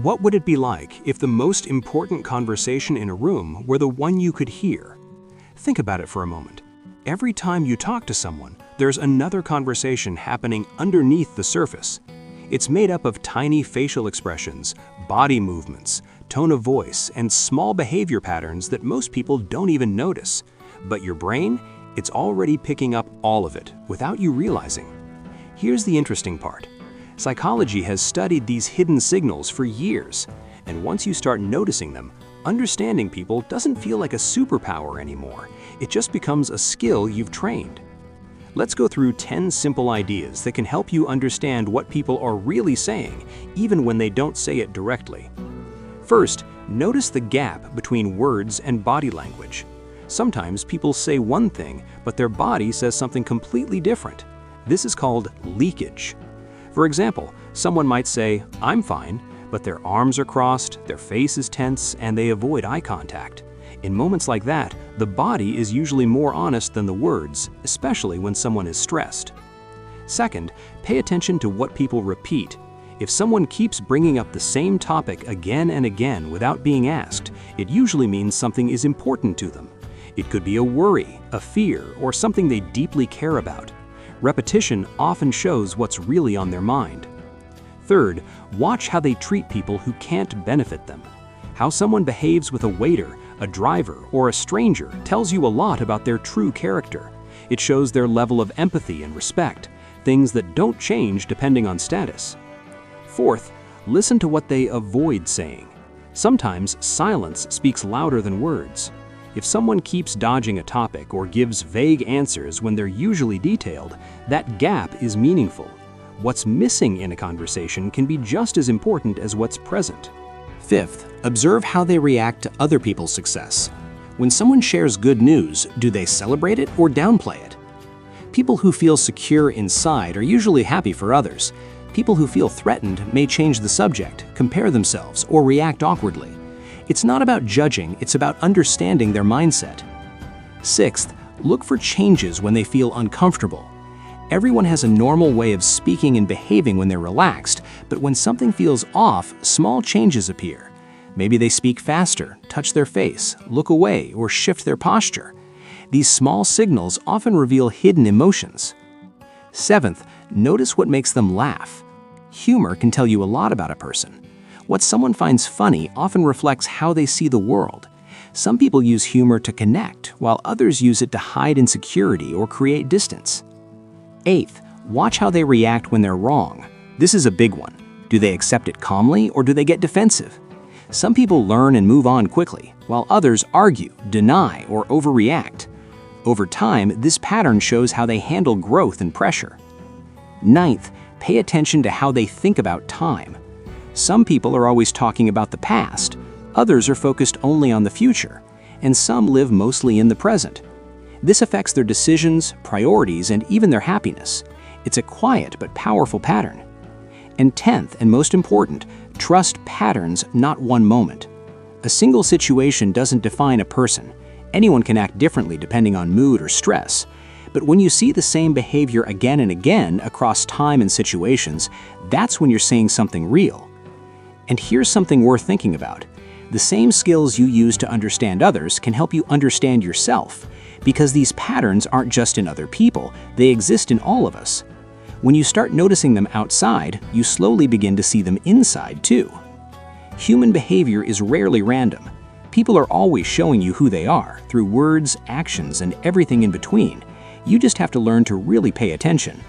What would it be like if the most important conversation in a room were the one you could hear? Think about it for a moment. Every time you talk to someone, there's another conversation happening underneath the surface. It's made up of tiny facial expressions, body movements, tone of voice, and small behavior patterns that most people don't even notice. But your brain, it's already picking up all of it without you realizing. Here's the interesting part. Psychology has studied these hidden signals for years, and once you start noticing them, understanding people doesn't feel like a superpower anymore. It just becomes a skill you've trained. Let's go through 10 simple ideas that can help you understand what people are really saying, even when they don't say it directly. First, notice the gap between words and body language. Sometimes people say one thing, but their body says something completely different. This is called leakage. For example, someone might say, "I'm fine," but their arms are crossed, their face is tense, and they avoid eye contact. In moments like that, the body is usually more honest than the words, especially when someone is stressed. Second, pay attention to what people repeat. If someone keeps bringing up the same topic again and again without being asked, it usually means something is important to them. It could be a worry, a fear, or something they deeply care about. Repetition often shows what's really on their mind. Third, watch how they treat people who can't benefit them. How someone behaves with a waiter, a driver, or a stranger tells you a lot about their true character. It shows their level of empathy and respect, things that don't change depending on status. Fourth, listen to what they avoid saying. Sometimes silence speaks louder than words. If someone keeps dodging a topic or gives vague answers when they're usually detailed, that gap is meaningful. What's missing in a conversation can be just as important as what's present. Fifth, observe how they react to other people's success. When someone shares good news, do they celebrate it or downplay it? People who feel secure inside are usually happy for others. People who feel threatened may change the subject, compare themselves, or react awkwardly. It's not about judging, it's about understanding their mindset. Sixth, look for changes when they feel uncomfortable. Everyone has a normal way of speaking and behaving when they're relaxed, but when something feels off, small changes appear. Maybe they speak faster, touch their face, look away, or shift their posture. These small signals often reveal hidden emotions. Seventh, notice what makes them laugh. Humor can tell you a lot about a person. What someone finds funny often reflects how they see the world. Some people use humor to connect, while others use it to hide insecurity or create distance. Eighth, watch how they react when they're wrong. This is a big one. Do they accept it calmly or do they get defensive? Some people learn and move on quickly, while others argue, deny, or overreact. Over time, this pattern shows how they handle growth and pressure. Ninth, pay attention to how they think about time. Some people are always talking about the past, others are focused only on the future, and some live mostly in the present. This affects their decisions, priorities, and even their happiness. It's a quiet but powerful pattern. And 10th, and most important, trust patterns, not one moment. A single situation doesn't define a person. Anyone can act differently depending on mood or stress. But when you see the same behavior again and again across time and situations, that's when you're seeing something real. And here's something worth thinking about. The same skills you use to understand others can help you understand yourself, because these patterns aren't just in other people, they exist in all of us. When you start noticing them outside, you slowly begin to see them inside too. Human behavior is rarely random. People are always showing you who they are through words, actions, and everything in between. You just have to learn to really pay attention.